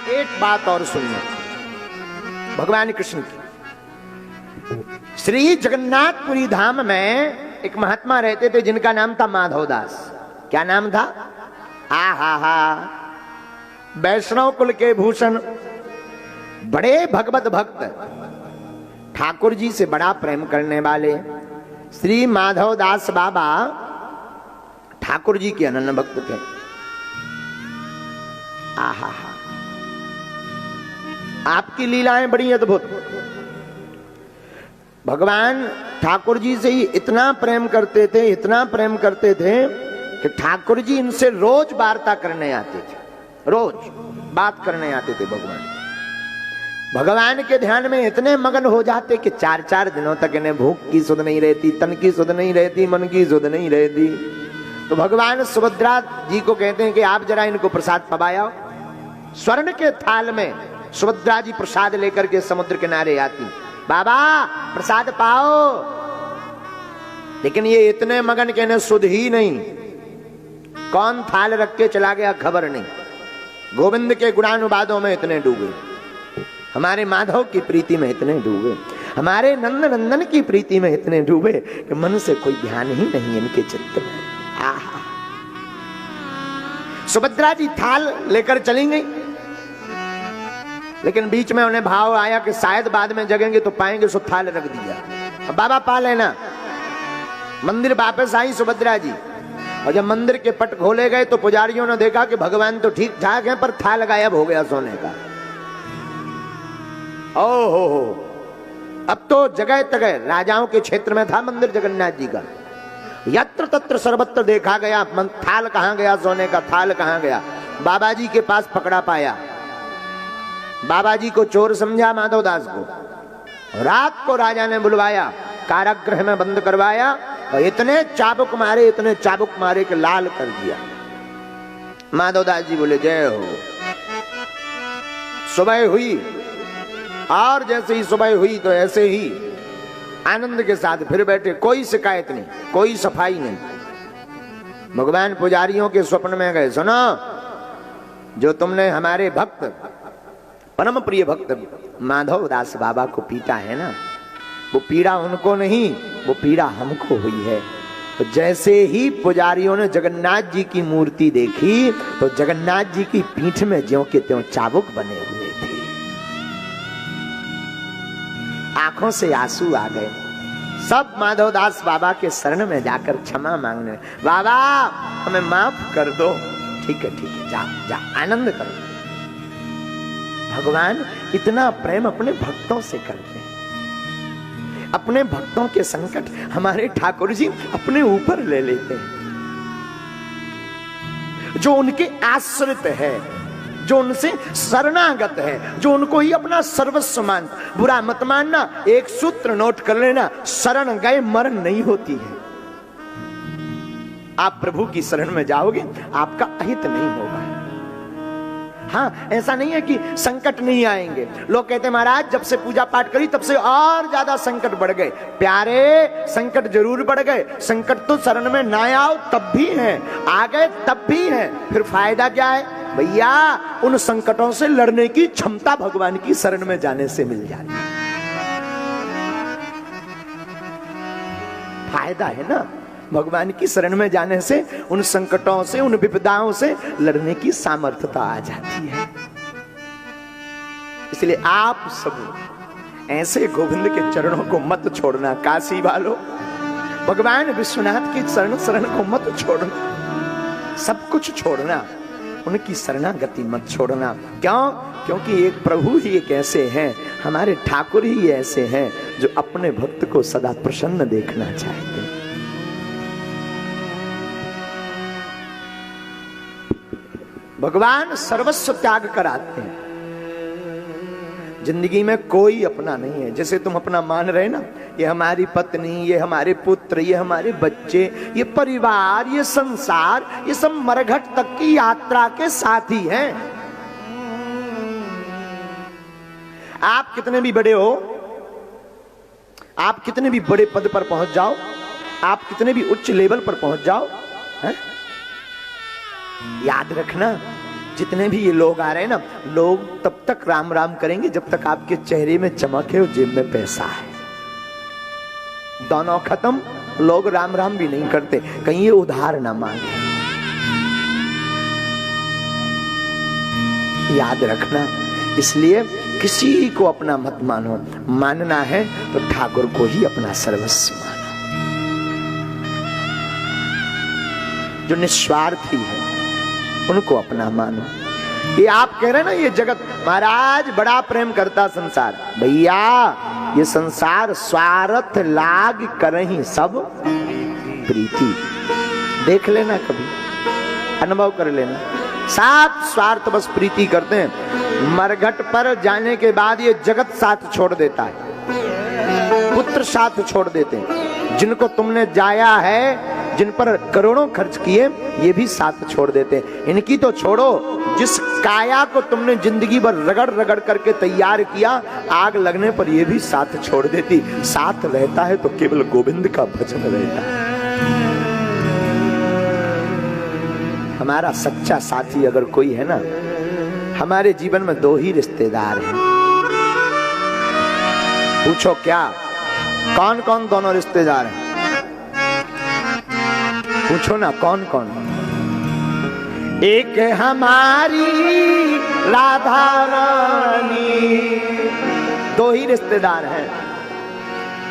एक बात और सुनिए भगवान कृष्ण की। श्री जगन्नाथपुरी धाम में एक महात्मा रहते थे जिनका नाम था माधवदास। क्या नाम था? हा वैष्णव कुल के भूषण, बड़े भगवत भक्त, ठाकुर जी से बड़ा प्रेम करने वाले श्री माधवदास बाबा ठाकुर जी के अनन्य भक्त थे। आहा, आपकी लीलाएं बड़ी अद्भुत। भगवान ठाकुर जी से ही इतना प्रेम करते थे, इतना प्रेम करते थे कि ठाकुर जी इनसे रोज वार्ता करने आते थे, रोज बात करने आते थे। भगवान के ध्यान में इतने मगन हो जाते कि 4-4 दिनों तक इन्हें भूख की सुध नहीं रहती, तन की सुध नहीं रहती, मन की सुध नहीं रहती। तो भगवान सुभद्रा जी को कहते हैं कि आप जरा इनको प्रसाद पवाओ। स्वर्ण के थाल में सुभद्रा जी प्रसाद लेकर के समुद्र किनारे आती, बाबा प्रसाद पाओ। लेकिन ये इतने मगन के इन्हें सुध ही नहीं, कौन थाल रख के चला गया खबर नहीं। गोविंद के गुणानुवादों में इतने डूबे, हमारे माधव की प्रीति में इतने डूबे, हमारे नंद नंदन की प्रीति में इतने डूबे कि मन से कोई ध्यान ही नहीं इनके चित्त में। आहा, सुभद्रा जी थाल लेकर चली गई, लेकिन बीच में उन्हें भाव आया कि शायद बाद में जगेंगे तो पाएंगे, सो थाल रख दिया। अब बाबा पा लेना। मंदिर वापस आई सुभद्रा जी, और जब मंदिर के पट खोले गए तो पुजारियों ने देखा कि भगवान तो ठीक ठाक है पर थाल गायब हो गया सोने का। ओहो, अब तो जगह तगह राजाओं के क्षेत्र में था मंदिर जगन्नाथ जी का, यत्र तत्र सर्वत्र देखा गया, थाल कहां गया, सोने का थाल कहां गया। बाबा जी के पास पकड़ा पाया, बाबा जी को चोर समझा माधवदास को। रात को राजा ने बुलवाया, कारागृह में बंद करवाया और इतने चाबुक मारे, इतने चाबुक मारे कि लाल कर दिया। माधवदास जी बोले जय हो। सुबह हुई और जैसे ही सुबह हुई तो ऐसे ही आनंद के साथ फिर बैठे, कोई शिकायत नहीं, कोई सफाई नहीं। भगवान पुजारियों के स्वप्न में गए, सुनो जो तुमने हमारे भक्त, परम प्रिय भक्त माधवदास बाबा को पीटा है ना, वो पीड़ा उनको नहीं, वो पीड़ा हमको हुई है। तो जैसे ही पुजारियों ने जगन्नाथ जी की मूर्ति देखी तो जगन्नाथ जी की पीठ में ज्यों के त्यों चाबुक बने हुए थे। आंखों से आंसू आ गए। सब माधवदास बाबा के शरण में जाकर क्षमा मांगने, बाबा हमें माफ कर दो। ठीक है ठीक है, जा जा आनंद करो। भगवान इतना प्रेम अपने भक्तों से करते हैं, अपने भक्तों के संकट हमारे ठाकुर जी अपने ऊपर ले लेते हैं। जो उनके आश्रित है, जो उनसे शरणागत है, जो उनको ही अपना सर्वस्व मान, बुरा मत मानना, एक सूत्र नोट कर लेना, शरण गए मरण नहीं होती है। आप प्रभु की शरण में जाओगे आपका अहित नहीं होगा। हाँ, ऐसा नहीं है कि संकट नहीं आएंगे। लोग कहते हैं महाराज जब से पूजा पाठ करी तब से और ज्यादा संकट बढ़ गए। प्यारे, संकट जरूर बढ़ गए, संकट तो शरण में ना आओ तब भी है, आ गए तब भी है, फिर फायदा क्या है भैया? उन संकटों से लड़ने की क्षमता भगवान की शरण में जाने से मिल जाती है। फायदा है ना, भगवान की शरण में जाने से उन संकटों से, उन विपदाओं से लड़ने की सामर्थ्यता आ जाती है। इसलिए आप सब ऐसे गोविंद के चरणों को मत छोड़ना, काशी वालों, भगवान विश्वनाथ की शरण को मत छोड़ना, सब कुछ छोड़ना, उनकी शरणागति मत छोड़ना। क्यों? क्योंकि एक प्रभु ही एक ऐसे हैं, हमारे ठाकुर ही ऐसे हैं जो अपने भक्त को सदा प्रसन्न देखना चाहते हैं। भगवान सर्वस्व त्याग कर आते हैं। जिंदगी में कोई अपना नहीं है। जैसे तुम अपना मान रहे ना, ये हमारी पत्नी, ये हमारे पुत्र, ये हमारे बच्चे, ये परिवार, ये संसार, ये सब मरघट तक की यात्रा के साथी हैं। आप कितने भी बड़े हो, आप कितने भी बड़े पद पर पहुंच जाओ, आप कितने भी उच्च लेवल पर पहुंच जाओ, है? याद रखना जितने भी ये लोग आ रहे हैं ना, लोग तब तक राम राम करेंगे जब तक आपके चेहरे में चमक है और जेब में पैसा है। दोनों खत्म, लोग राम राम भी नहीं करते, कहीं ये उधार ना मांगे। याद रखना, इसलिए किसी को अपना मत मानो, मानना है तो ठाकुर को ही अपना सर्वस्व मानो, जो निस्वार्थी है उनको अपना मानो। ये आप कह रहे हैं ना, ये जगत महाराज बड़ा प्रेम करता संसार, भैया ये संसार स्वार्थ लाग करही सब प्रीति। देख लेना, कभी अनुभव कर लेना, साथ स्वार्थ बस प्रीति करते हैं। मरघट पर जाने के बाद ये जगत साथ छोड़ देता है, पुत्र साथ छोड़ देते हैं, जिनको तुमने जाया है, जिन पर करोड़ों खर्च किए, ये भी साथ छोड़ देते हैं। इनकी तो छोड़ो, जिस काया को तुमने जिंदगी भर रगड़ रगड़ करके तैयार किया, आग लगने पर ये भी साथ छोड़ देती। साथ रहता है तो केवल गोविंद का भजन रहता है। हमारा सच्चा साथी अगर कोई है ना, हमारे जीवन में दो ही रिश्तेदार हैं। पूछो क्या, कौन कौन दोनों रिश्तेदार हैं? पूछो ना, कौन कौन? एक हमारी राधा रानी, दो ही रिश्तेदार हैं।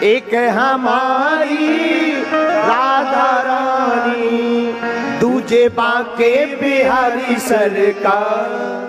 एक हमारी राधा रानी, दूजे बाके बिहारी सरकार।